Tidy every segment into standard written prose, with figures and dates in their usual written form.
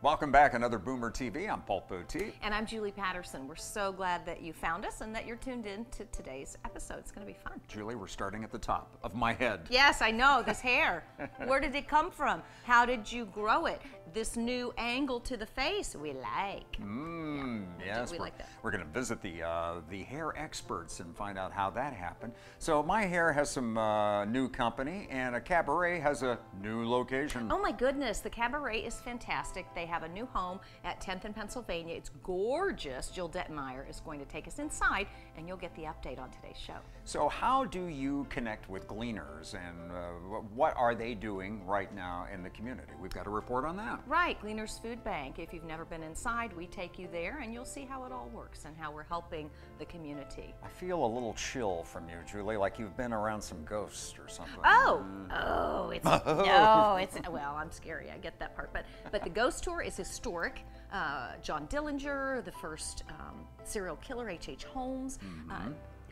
Welcome back, another Boomer TV. I'm Paul Poteet. And I'm Julie Patterson. We're so glad that you found us and that you're tuned in to today's episode. It's going to be fun. Julie, we're starting at the top of my head. Yes, I know, this hair. Where did it come from? How did you grow it? This new angle to the face we like. Yes, we like that. We're going to visit the hair experts and find out how that happened. So my hair has some new company, and a Cabaret has a new location. Oh my goodness, the Cabaret is fantastic. They have a new home at 10th and Pennsylvania. It's gorgeous. Jill Detmeyer is going to take us inside, and you'll get the update on today's show. So how do you connect with Gleaners, and what are they doing right now in the community? We've got a report on that. Right, Gleaners Food Bank. If you've never been inside, we take you there, and you'll see how it all works and how we're helping the community. I feel a little chill from you, Julie, like you've been around some ghosts or something. Oh, it's no, it's well, I'm scary. I get that part, but the ghost tour is historic. John Dillinger, the first serial killer, H.H. Holmes.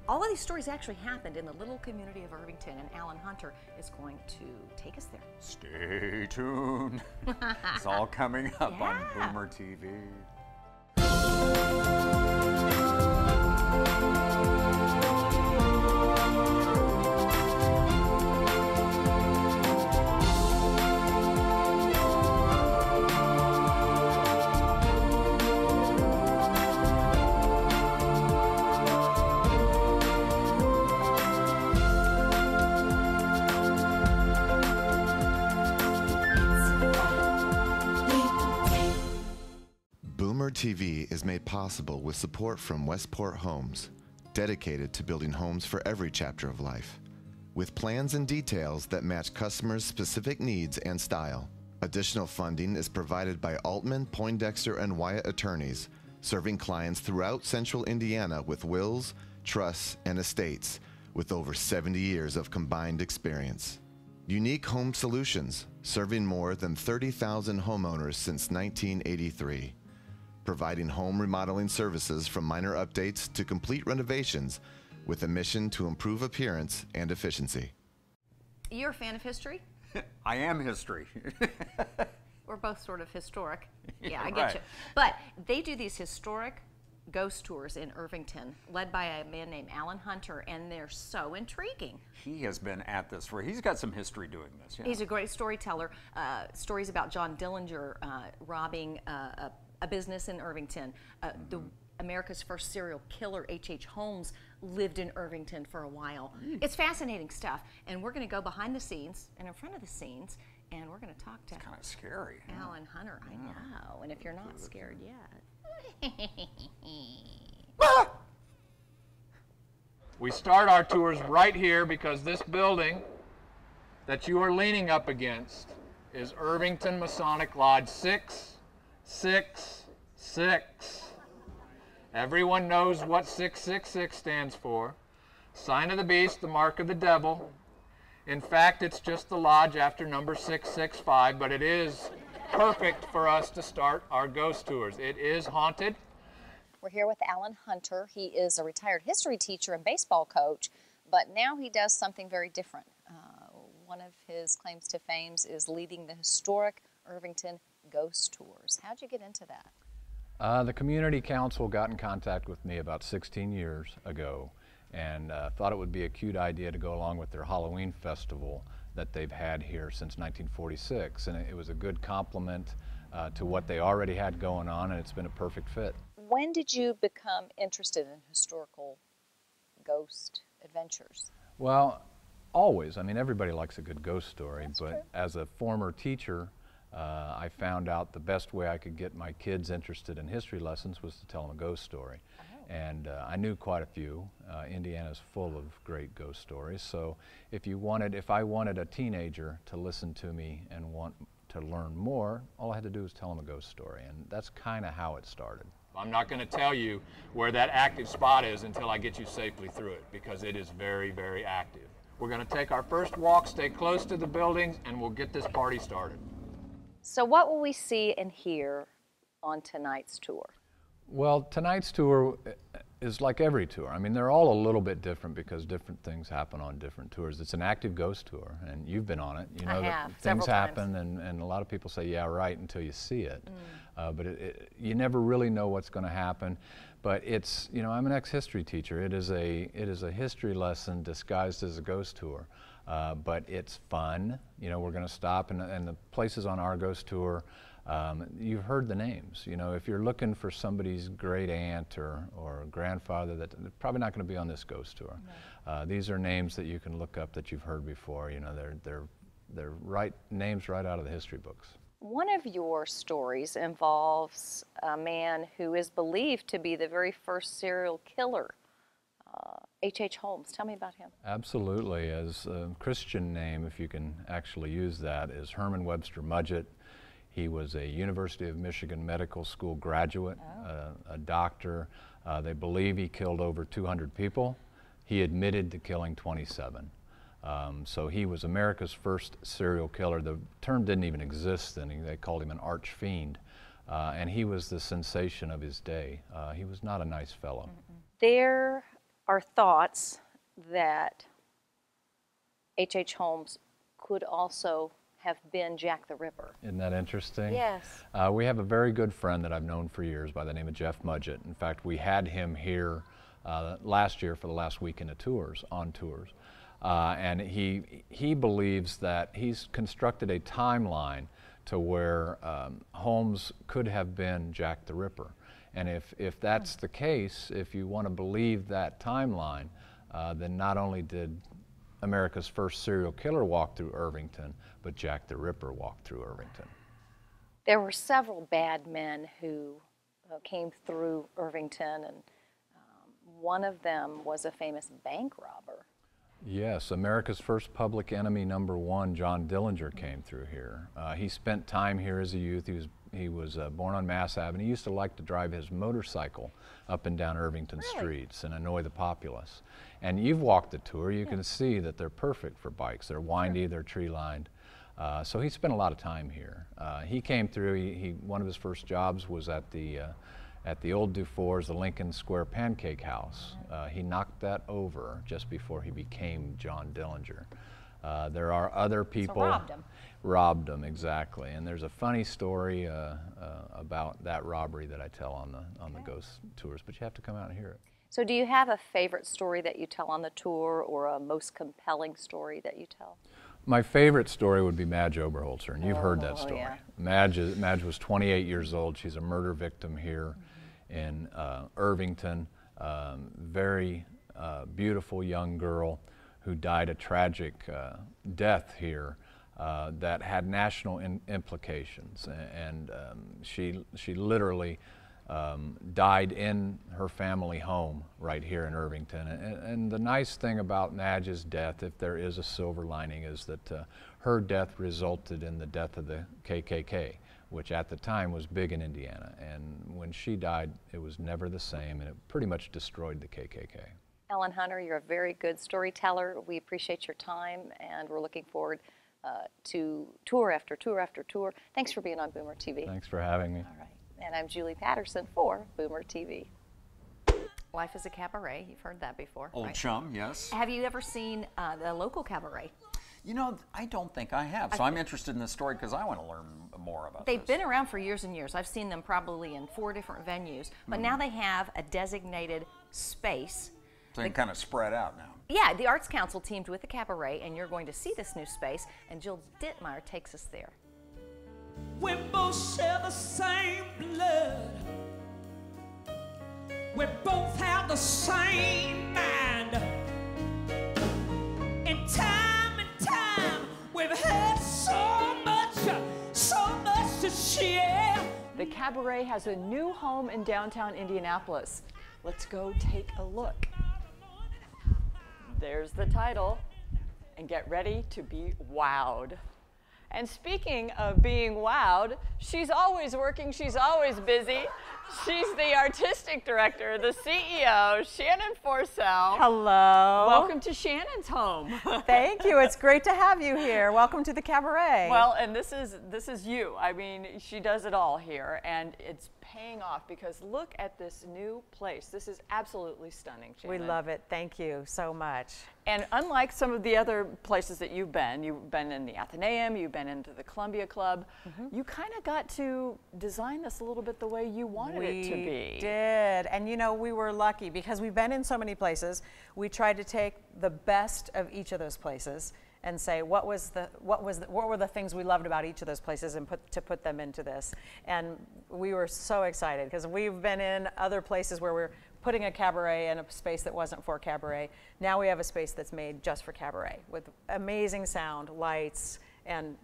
All of these stories actually happened in the little community of Irvington, and Alan Hunter is going to take us there. Stay tuned. It's all coming up on Boomer TV. Boomer TV is made possible with support from Westport Homes, dedicated to building homes for every chapter of life, with plans and details that match customers' specific needs and style. Additional funding is provided by Altman, Poindexter, and Wyatt attorneys, serving clients throughout central Indiana with wills, trusts, and estates, with over 70 years of combined experience. Unique Home Solutions, serving more than 30,000 homeowners since 1983. Providing home remodeling services from minor updates to complete renovations with a mission to improve appearance and efficiency. You're a fan of history? I am history. We're both sort of historic. Yeah, I get you. But they do these historic ghost tours in Irvington, led by a man named Alan Hunter, and they're so intriguing. He has been at this he's got some history doing this. Yeah. He's a great storyteller. Stories about John Dillinger robbing a business in Irvington. America's first serial killer, H.H. Holmes, lived in Irvington for a while. It's fascinating stuff, and we're going to go behind the scenes and in front of the scenes, and we're going to talk to kind of scary. Alan Hunter. I know, and if you're not scared yet. We start our tours right here because this building that you are leaning up against is Irvington Masonic Lodge 666. Everyone knows what 666 stands for. Sign of the beast, the mark of the devil. In fact, it's just the lodge after number 665, but it is perfect for us to start our ghost tours. It is haunted. We're here with Alan Hunter. He is a retired history teacher and baseball coach, but now he does something very different. One of his claims to fame is leading the historic Irvington ghost tours. How'd you get into that? The community council got in contact with me about 16 years ago and thought it would be a cute idea to go along with their Halloween festival that they've had here since 1946, and it was a good complement to what they already had going on, and it's been a perfect fit. When did you become interested in historical ghost adventures? Well, always. I mean, everybody likes a good ghost story. That's but true. As a former teacher, I found out the best way I could get my kids interested in history lessons was to tell them a ghost story. Oh. And I knew quite a few. Indiana's full of great ghost stories. So if I wanted a teenager to listen to me and want to learn more, all I had to do was tell them a ghost story. And that's kind of how it started. I'm not going to tell you where that active spot is until I get you safely through it, because it is very, very active. We're going to take our first walk, stay close to the buildings, and we'll get this party started. So what will we see and hear on tonight's tour? Well, tonight's tour, is like every tour. I mean, they're all a little bit different because different things happen on different tours. It's an active ghost tour, and you've been on it. You know that things happen, and a lot of people say, yeah, right, until you see it. But you never really know what's going to happen. But it's, you know, I'm an ex-history teacher. It is a history lesson disguised as a ghost tour. But it's fun. You know, we're going to stop, and the places on our ghost tour, you've heard the names. You know, if you're looking for somebody's great aunt or grandfather, they're probably not going to be on this ghost tour. No. These are names that you can look up that you've heard before. You know, they're names right out of the history books. One of your stories involves a man who is believed to be the very first serial killer, H.H. Holmes. Tell me about him. Absolutely. His Christian name, if you can actually use that, is Herman Webster Mudgett. He was a University of Michigan Medical School graduate, a doctor. They believe he killed over 200 people. He admitted to killing 27. So he was America's first serial killer. The term didn't even exist then. They called him an arch fiend. And he was the sensation of his day. He was not a nice fellow. There are thoughts that H.H. Holmes could also have been Jack the Ripper. Isn't that interesting? Yes. We have a very good friend that I've known for years by the name of Jeff Mudgett. In fact, we had him here last year for the last weekend of tours, on tours. And he believes that he's constructed a timeline to where Holmes could have been Jack the Ripper. And if that's the case, if you want to believe that timeline, then not only did America's first serial killer walked through Irvington, but Jack the Ripper walked through Irvington. There were several bad men who came through Irvington, and one of them was a famous bank robber. Yes, America's first public enemy #1, John Dillinger, came through here. He spent time here as a youth. He was born on Mass Avenue. He used to like to drive his motorcycle up and down Irvington streets and annoy the populace. And you've walked the tour. You can see that they're perfect for bikes. They're windy, they're tree-lined. So he spent a lot of time here. He came through. One of his first jobs was at the old Dufour's, the Lincoln Square Pancake House. He knocked that over just before he became John Dillinger. There are other people. So robbed him. Robbed him, exactly. And there's a funny story about that robbery that I tell on the ghost tours, but you have to come out and hear it. So do you have a favorite story that you tell on the tour, or a most compelling story that you tell? My favorite story would be Madge Oberholzer, and you've heard that story. Yeah. Madge was 28 years old. She's a murder victim here in Irvington. Very beautiful young girl who died a tragic death here that had national implications. And she literally died in her family home right here in Irvington. And the nice thing about Madge's death, if there is a silver lining, is that her death resulted in the death of the KKK, which at the time was big in Indiana. And when she died, it was never the same, and it pretty much destroyed the KKK. Ellen Hunter, you're a very good storyteller. We appreciate your time, and we're looking forward to tour after tour after tour. Thanks for being on Boomer TV. Thanks for having me. All right. And I'm Julie Patterson for Boomer TV. Life is a Cabaret. You've heard that before. Old right? chum, yes. Have you ever seen the local Cabaret? You know, I don't think I have. So I'm interested in this story because I want to learn more about They've been around for years and years. I've seen them probably in 4 different venues. But now they have a designated space. So they can kind of spread out now. Yeah, the Arts Council teamed with the Cabaret, and you're going to see this new space, and Jill Dittmeyer takes us there. We both share the same blood. We both have the same mind. In time, we've had so much to share. The Cabaret has a new home in downtown Indianapolis. Let's go take a look. There's the title, and get ready to be wowed. And speaking of being wowed, she's always working, she's always busy. She's the artistic director, the CEO, Shannon Forsell. Hello. Welcome to Shannon's home. Thank you. It's great to have you here. Welcome to the Cabaret. Well, and this is you. I mean, she does it all here, and it's paying off because look at this new place. This is absolutely stunning, Shannon. We love it. Thank you so much. And unlike some of the other places that you've been in the Athenaeum, you've been into the Columbia Club, you kind of got to design this a little bit the way you wanted it to be. We did, and you know, we were lucky because we've been in so many places. We tried to take the best of each of those places and say what were the things we loved about each of those places and put them into this. And we were so excited because we've been in other places where we're putting a cabaret in a space that wasn't for cabaret. Now we have a space that's made just for cabaret with amazing sound, lights, and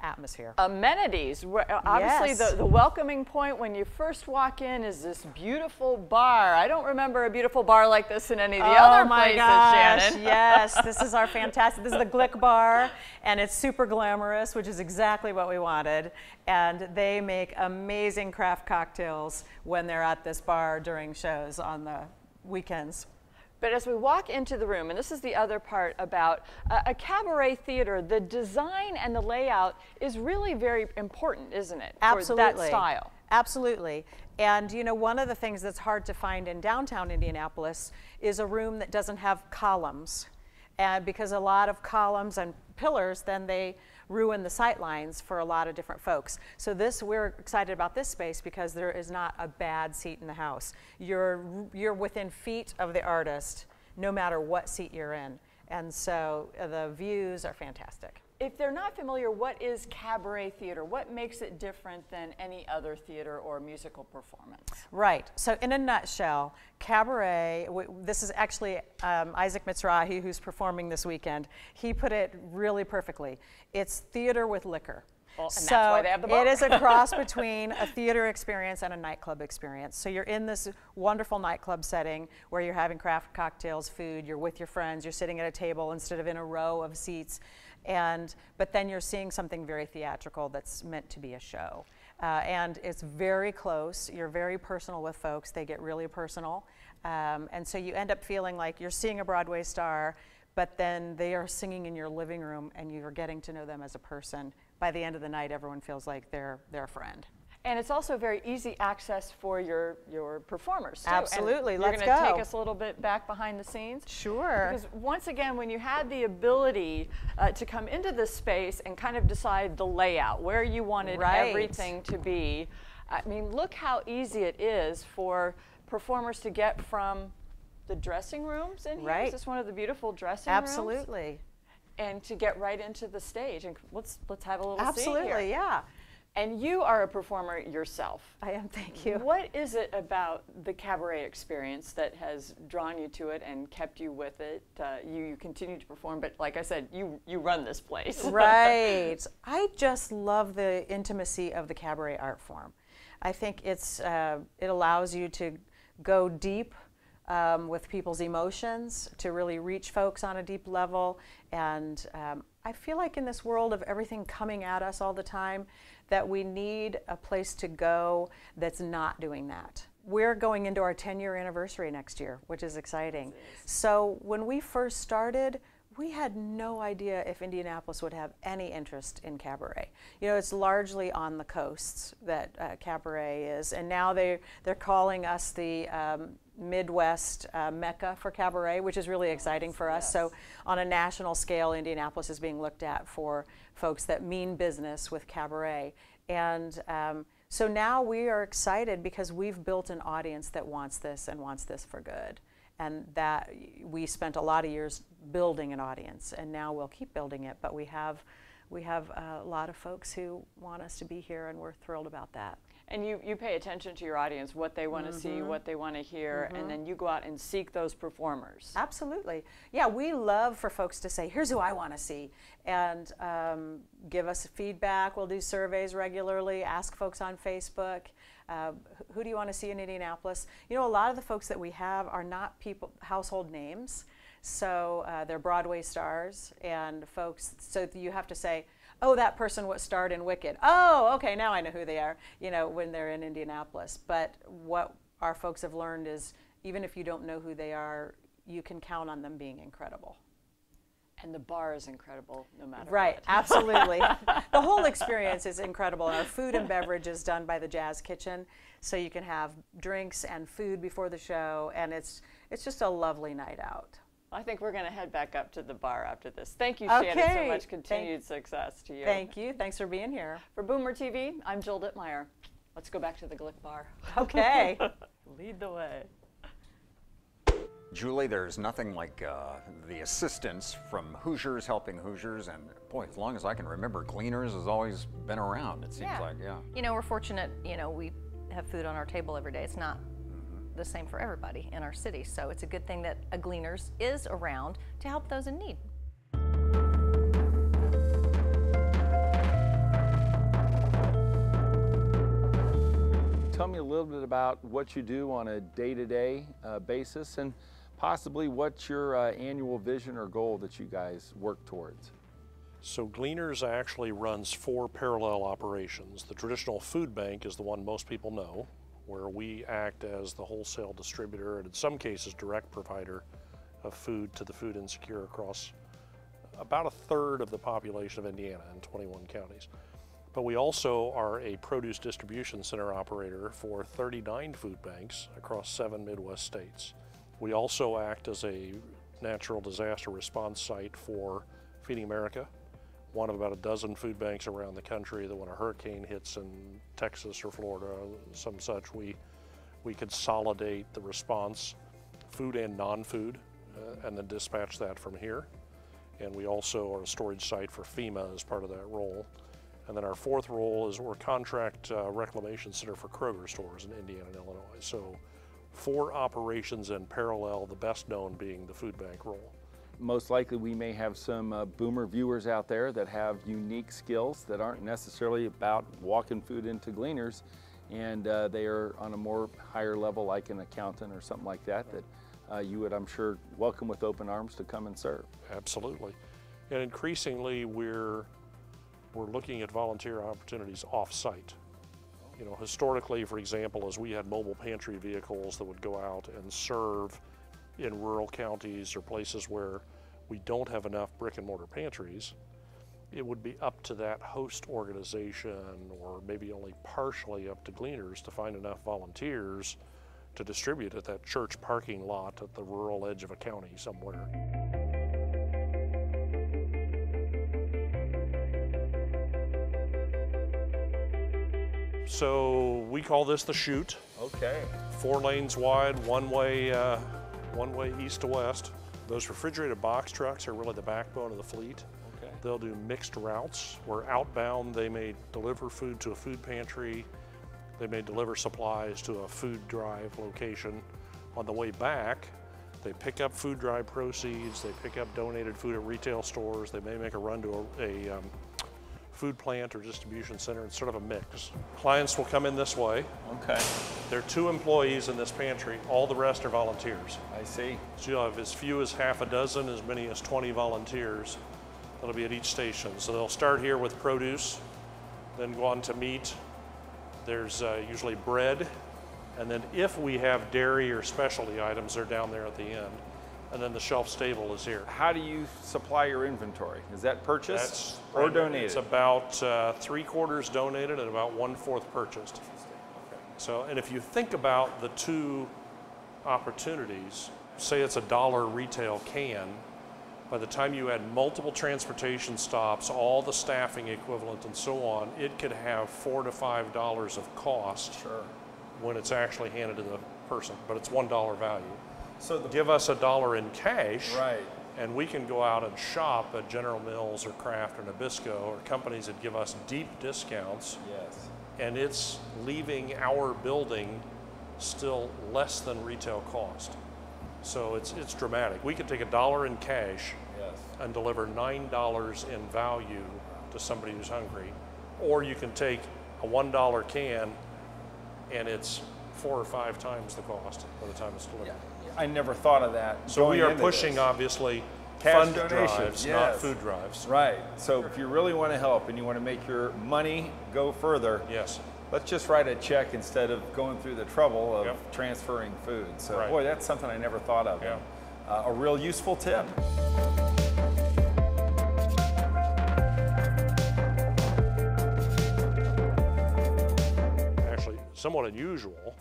atmosphere. Amenities. Obviously, Yes. the welcoming point when you first walk in is this beautiful bar. I don't remember a beautiful bar like this in any of the other places, Shannon. Yes, this is our fantastic, this is the Glick Bar, and it's super glamorous, which is exactly what we wanted. And they make amazing craft cocktails when they're at this bar during shows on the weekends. But as we walk into the room, and this is the other part about a cabaret theater, the design and the layout is really very important, isn't it? Absolutely. For that style. Absolutely. And you know, one of the things that's hard to find in downtown Indianapolis is a room that doesn't have columns. And because a lot of columns and pillars, then they ruin the sight lines for a lot of different folks. So we're excited about this space because there is not a bad seat in the house. You're within feet of the artist, no matter what seat you're in. And so the views are fantastic. If they're not familiar, what is cabaret theater? What makes it different than any other theater or musical performance? Right. So in a nutshell, cabaret, this is actually Isaac Mizrahi, who's performing this weekend. He put it really perfectly. It's theater with liquor. Well, and so that's why they have the bar. It is a cross between a theater experience and a nightclub experience. So you're in this wonderful nightclub setting where you're having craft cocktails, food, you're with your friends, you're sitting at a table instead of in a row of seats. But then you're seeing something very theatrical that's meant to be a show. And it's very close. You're very personal with folks. They get really personal. And so you end up feeling like you're seeing a Broadway star, but then they are singing in your living room and you're getting to know them as a person. By the end of the night, everyone feels like they're a friend. And it's also very easy access for your performers, too. Absolutely. And Let's you're going go. to take us a little bit back behind the scenes? Sure. Because once again, when you had the ability to come into this space and kind of decide the layout, where you wanted everything to be, I mean, look how easy it is for performers to get from the dressing rooms in here. Is this one of the beautiful dressing rooms? Absolutely. And to get right into the stage. And let's have a little seat here. Absolutely, yeah. And you are a performer yourself. I am, thank you. What is it about the cabaret experience that has drawn you to it and kept you with it? You continue to perform, but like I said, you run this place. Right. I just love the intimacy of the cabaret art form. I think it allows you to go deep with people's emotions, to really reach folks on a deep level. And I feel like in this world of everything coming at us all the time, that we need a place to go that's not doing that. We're going into our 10-year anniversary next year, which is exciting. So when we first started, we had no idea if Indianapolis would have any interest in cabaret. You know, it's largely on the coasts that cabaret is, and now they're calling us the Midwest Mecca for cabaret, which is really exciting for us. So on a national scale, Indianapolis is being looked at for folks that mean business with cabaret. And so now we are excited because we've built an audience that wants this and wants this for good. And that we spent a lot of years building an audience, and now we'll keep building it. But we have a lot of folks who want us to be here, and we're thrilled about that. And you pay attention to your audience, what they want to see, what they want to hear, and then you go out and seek those performers. Absolutely. Yeah, we love for folks to say, here's who I want to see, and give us feedback. We'll do surveys regularly, ask folks on Facebook, who do you want to see in Indianapolis? You know, a lot of the folks that we have are not household names, so they're Broadway stars and folks, so you have to say, oh, that person what starred in Wicked. Oh, okay, now I know who they are, you know, when they're in Indianapolis. But what our folks have learned is even if you don't know who they are, you can count on them being incredible. And the bar is incredible no matter Right, what. absolutely. The whole experience is incredible. And our food and beverage is done by the Jazz Kitchen, so you can have drinks and food before the show, and it's just a lovely night out. I think we're going to head back up to the bar after this. Thank you, Shannon, so much. Continued success to you. Thank you. Thanks for being here. For Boomer TV, I'm Jill Dittmeyer. Let's go back to the Glick Bar. Okay. Lead the way. Julie, there's nothing like the assistance from Hoosiers helping Hoosiers, and boy, as long as I can remember, Gleaners has always been around, it seems like, yeah. You know, we're fortunate, you know, we have food on our table every day. It's not the same for everybody in our city, so it's a good thing that a Gleaners is around to help those in need. Tell me a little bit about what you do on a day-to-day basis, and possibly what's your annual vision or goal that you guys work towards. So Gleaners actually runs 4 parallel operations. The traditional food bank is the one most people know, where we act as the wholesale distributor and in some cases direct provider of food to the food insecure across about a third of the population of Indiana in 21 counties. But we also are a produce distribution center operator for 39 food banks across 7 Midwest states. We also act as a natural disaster response site for Feeding America, one of about a dozen food banks around the country that when a hurricane hits in Texas or Florida, some such, we consolidate the response, food and non-food, and then dispatch that from here. And we also are a storage site for FEMA as part of that role. And then our 4th role is we're a contract reclamation center for Kroger stores in Indiana and Illinois. So 4 operations in parallel, the best known being the food bank role. Most likely we may have some Boomer viewers out there that have unique skills that aren't necessarily about walking food into Gleaners, and they are on a more higher level like an accountant or something like that, that you would, I'm sure, welcome with open arms to come and serve. Absolutely. And increasingly we're looking at volunteer opportunities off-site. You know, historically, for example, as we had mobile pantry vehicles that would go out and serve in rural counties or places where we don't have enough brick and mortar pantries, it would be up to that host organization, or maybe only partially up to Gleaners, to find enough volunteers to distribute at that church parking lot at the rural edge of a county somewhere. So we call this the chute. Okay. 4 lanes wide, one way east to west. Those refrigerated box trucks are really the backbone of the fleet. Okay. They'll do mixed routes, where outbound they may deliver food to a food pantry, they may deliver supplies to a food drive location. On the way back, they pick up food drive proceeds, they pick up donated food at retail stores, they may make a run to a food plant or distribution center. It's sort of a mix. Clients will come in this way. Okay. There are 2 employees in this pantry. All the rest are volunteers. I see. So you'll have as few as half a dozen, as many as 20 volunteers that'll be at each station. So they'll start here with produce, then go on to meat. There's usually bread, and then if we have dairy or specialty items, they're down there at the end. And then the shelf stable is here. How do you supply your inventory? Is that purchased or donated? It's about 3/4 donated and about 1/4 purchased. Okay. So, and if you think about the 2 opportunities, say it's a $1 retail can, by the time you add multiple transportation stops, all the staffing equivalent and so on, it could have $4 to $5 of cost. Sure. When it's actually handed to the person, but it's $1 value. So give us $1 in cash, right, and we can go out and shop at General Mills or Kraft or Nabisco or companies that give us deep discounts. Yes. And it's leaving our building still less than retail cost. So it's dramatic. We could take $1 in cash, yes, and deliver $9 in value to somebody who's hungry. Or you can take a $1 can and it's 4 or 5 times the cost by the time it's delivered. Yeah. I never thought of that. So we are pushing, obviously, Cash fund donations, drives, yes. not food drives. Right. So if you really want to help and you want to make your money go further, yes, let's just write a check instead of going through the trouble of Yep. transferring food. So Right. boy, that's something I never thought of. Yeah. A real useful tip. Actually, somewhat unusual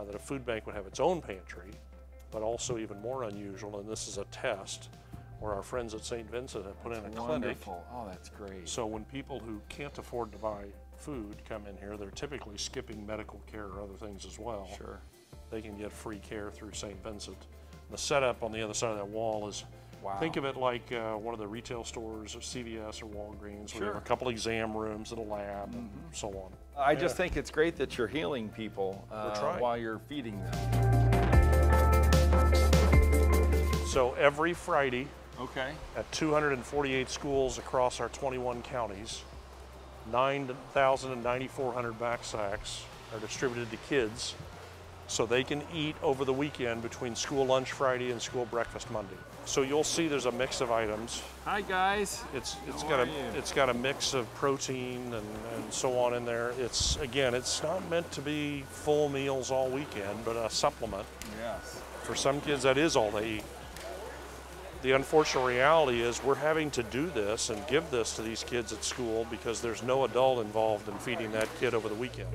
that a food bank would have its own pantry, but also even more unusual, and this is a test, where our friends at St. Vincent have put in a clinic. Wonderful. Oh, that's great. So when people who can't afford to buy food come in here, they're typically skipping medical care or other things as well. Sure. They can get free care through St. Vincent. The setup on the other side of that wall is, Wow. think of it like one of the retail stores, or CVS or Walgreens, where you have Sure. a couple exam rooms and a lab and so on. I just think it's great that you're healing people trying. while you're feeding them. So every Friday Okay. at 248 schools across our 21 counties, 9,000 and 9,400 backsacks are distributed to kids so they can eat over the weekend between school lunch Friday and school breakfast Monday. So you'll see there's a mix of items. Hi guys. It's How got are a you? it's got a mix of protein and so on in there. It's not meant to be full meals all weekend, but a supplement. Yes. For some kids, that is all they eat. The unfortunate reality is we're having to do this and give this to these kids at school because there's no adult involved in feeding that kid over the weekend.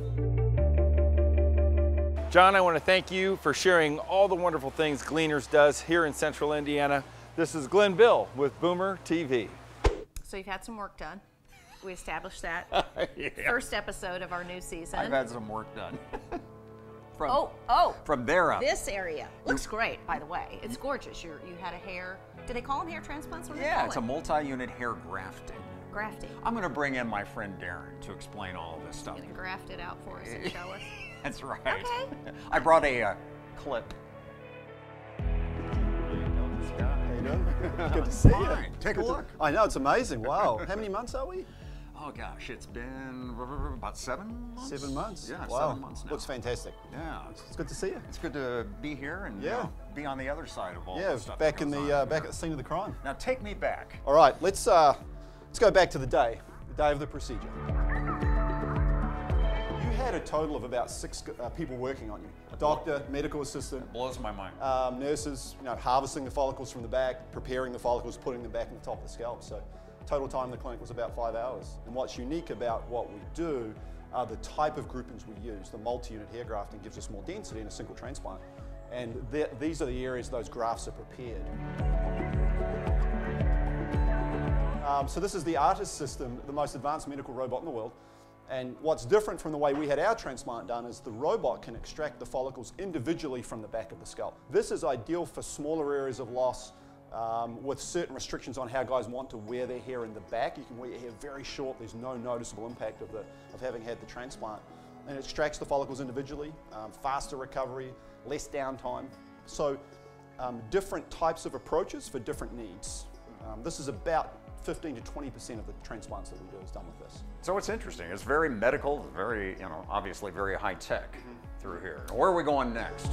John, I want to thank you for sharing all the wonderful things Gleaners does here in Central Indiana. This is Glenn Bill with Boomer TV. So you've had some work done. We established that. Yeah. First episode of our new season. I've had some work done. From there up. This area looks great, by the way. It's gorgeous. You had a hair. Do they call them hair transplants? What do they call Yeah, it's a multi-unit hair grafting. grafting. I'm going to bring in my friend Darren to explain all of this stuff. You're gonna graft it out for us and show us. That's right. Okay. I brought a clip. How you doing? Good to see you. Fine. Take a look. I know, it's amazing. Wow. How many months are we? Oh gosh, it's been about 7 months. 7 months? Yeah, wow. 7 months now. Looks fantastic. Yeah, It's good to see you. it's good to be here and be on the other side of all Yeah, the stuff. back that in goes the on back here. at the scene of the crime. Now take me back. All right, let's go back to the day of the procedure. You had a total of about 6 people working on you. A doctor, medical assistant, Blows my mind. nurses, harvesting the follicles from the back, preparing the follicles, putting them back in the top of the scalp. So total time in the clinic was about 5 hours. And what's unique about what we do are the type of groupings we use. The multi-unit hair grafting gives us more density in a single transplant. And these are the areas those grafts are prepared. So this is the ARTIS system, the most advanced medical robot in the world. And what's different from the way we had our transplant done is the robot can extract the follicles individually from the back of the scalp. This is ideal for smaller areas of loss with certain restrictions on how guys want to wear their hair in the back. You can wear your hair very short. There's no noticeable impact of having had the transplant. And it extracts the follicles individually, faster recovery, less downtime. So different types of approaches for different needs. This is about 15 to 20% of the transplants that we do is done with this. So it's interesting. It's very medical, very, obviously very high tech through here. Where are we going next?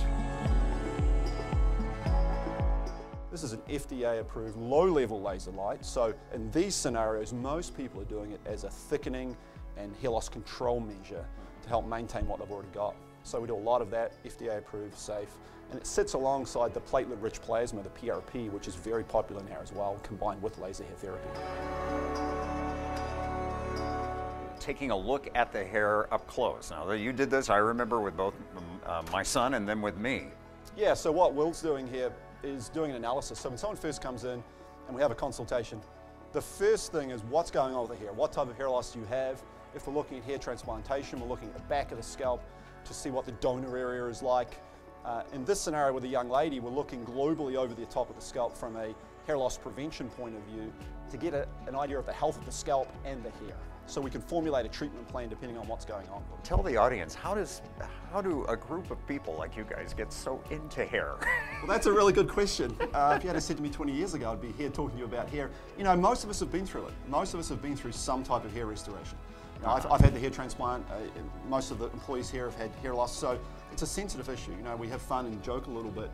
This is an FDA approved low-level laser light. So in these scenarios, most people are doing it as a thickening and hair loss control measure to help maintain what they've already got. So we do a lot of that, FDA approved, safe. And it sits alongside the platelet-rich plasma, the PRP, which is very popular now as well, combined with laser hair therapy. Taking a look at the hair up close. Now, you did this, I remember, with both my son and then with me. Yeah, so what Will's doing here is doing an analysis. So when someone first comes in and we have a consultation, the first thing is what's going on with the hair? What type of hair loss do you have? If we're looking at hair transplantation, we're looking at the back of the scalp to see what the donor area is like. In this scenario with a young lady, we're looking globally over the top of the scalp from a hair loss prevention point of view to get an idea of the health of the scalp and the hair. So we can formulate a treatment plan depending on what's going on. Tell the audience, how do a group of people like you guys get so into hair? Well, that's a really good question. If you had said to me 20 years ago, I'd be here talking to you about hair. Most of us have been through it. Most of us have been through some type of hair restoration. I've had the hair transplant. Most of the employees here have had hair loss. So it's a sensitive issue. We have fun and joke a little bit,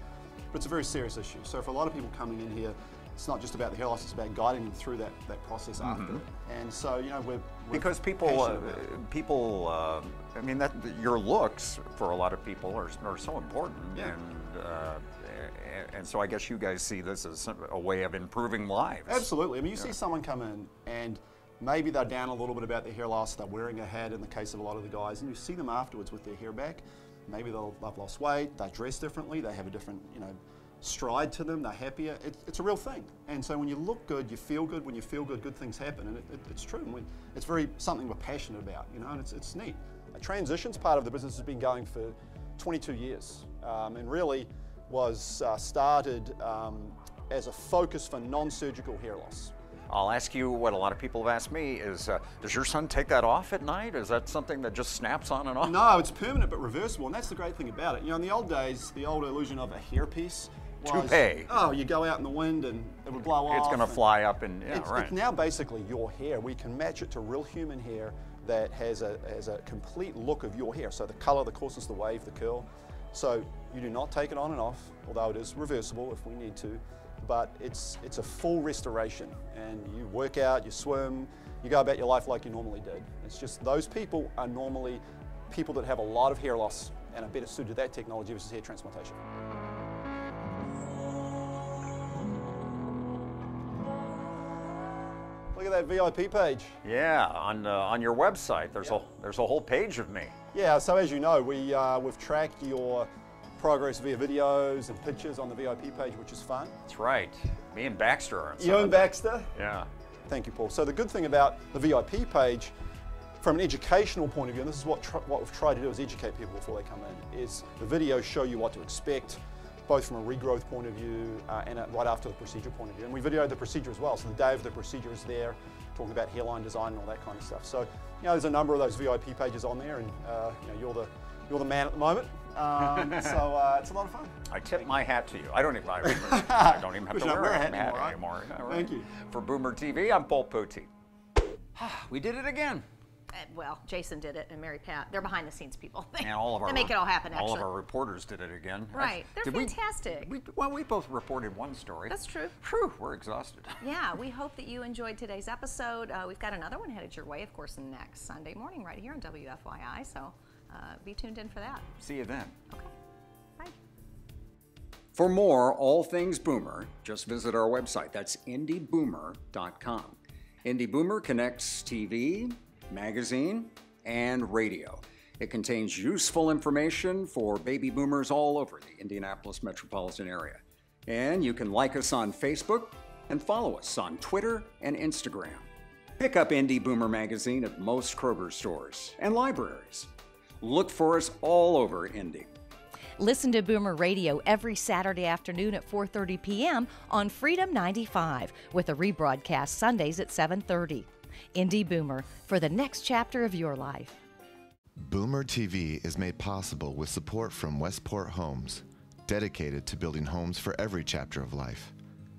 but it's a very serious issue. So for a lot of people coming in here, it's not just about the hair loss, it's about guiding them through that process after it. And so, you know, we're because people, I mean, your looks for a lot of people are so important. Yeah. And so I guess you guys see this as a way of improving lives. Absolutely. I mean, you see someone come in and maybe they're down a little bit about their hair loss, they're wearing a hat in the case of a lot of the guys, and you see them afterwards with their hair back. Maybe they've lost weight, they dress differently, they have a different, you know, stride to them, they're happier. It's a real thing. And so when you look good, you feel good. When you feel good, good things happen. And it's true. And it's something we're passionate about, you know, and it's neat. A transitions part of the business has been going for 22 years and really was started as a focus for non-surgical hair loss. I'll ask you what a lot of people have asked me is, does your son take that off at night? Is that something that just snaps on and off? No, it's permanent but reversible, and that's the great thing about it. You know, in the old days, the old illusion of a hairpiece was, toupee. Oh, you go out in the wind and it would blow off. It's going to fly up and, It's now basically your hair. We can match it to real human hair that has a complete look of your hair. So the color, the coarseness, the wave, the curl. So you do not take it on and off, although it is reversible if we need to. But it's a full restoration, and you work out, you swim, you go about your life like you normally did. It's just those people are normally people that have a lot of hair loss and are better suited to that technology versus hair transplantation. Look at that VIP page. Yeah, on your website, there's a whole page of me. Yeah, so as you know, we've tracked your progress via videos and pictures on the VIP page, which is fun. That's right. Me and Baxter are on You and Baxter? Yeah. Thank you, Paul. So the good thing about the VIP page, from an educational point of view, and this is what we've tried to do is educate people before they come in, is the videos show you what to expect, both from a regrowth point of view and right after the procedure point of view. And we videoed the procedure as well, so the day of the procedure is there, talking about hairline design and all that kind of stuff. So, you know, there's a number of those VIP pages on there, and you know, you're the man at the moment. So it's a lot of fun. I tip my hat to you. I don't even have to wear a hat anymore. Thank you. For Boomer TV, I'm Paul Poteet. We did it again. Well, Jason did it and Mary Pat. They're behind the scenes people. And all of our they make it all happen, actually. All of our reporters did it again. Right. They're fantastic. We both reported one story. That's true. Whew, we're exhausted. Yeah, we hope that you enjoyed today's episode. We've got another one headed your way, of course, next Sunday morning right here on WFYI. So be tuned in for that. See you then. Okay. Bye. For more all things Boomer, just visit our website. That's indieboomer.com. Indie Boomer connects TV, magazine, and radio. It contains useful information for baby boomers all over the Indianapolis metropolitan area. And you can like us on Facebook and follow us on Twitter and Instagram. Pick up Indie Boomer magazine at most Kroger stores and libraries. Look for us all over Indy. Listen to Boomer Radio every Saturday afternoon at 4:30 p.m. on Freedom 95 with a rebroadcast Sundays at 7:30. Indie Boomer, for the next chapter of your life. Boomer TV is made possible with support from Westport Homes, dedicated to building homes for every chapter of life,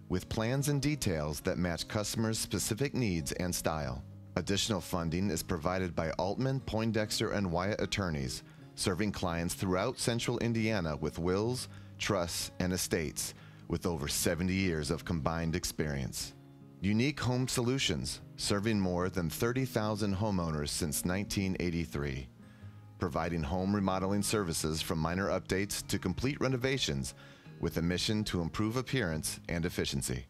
with plans and details that match customers' specific needs and style. Additional funding is provided by Altman, Poindexter, and Wyatt attorneys, serving clients throughout central Indiana with wills, trusts, and estates, with over 70 years of combined experience. Unique Home Solutions, serving more than 30,000 homeowners since 1983. Providing home remodeling services from minor updates to complete renovations with a mission to improve appearance and efficiency.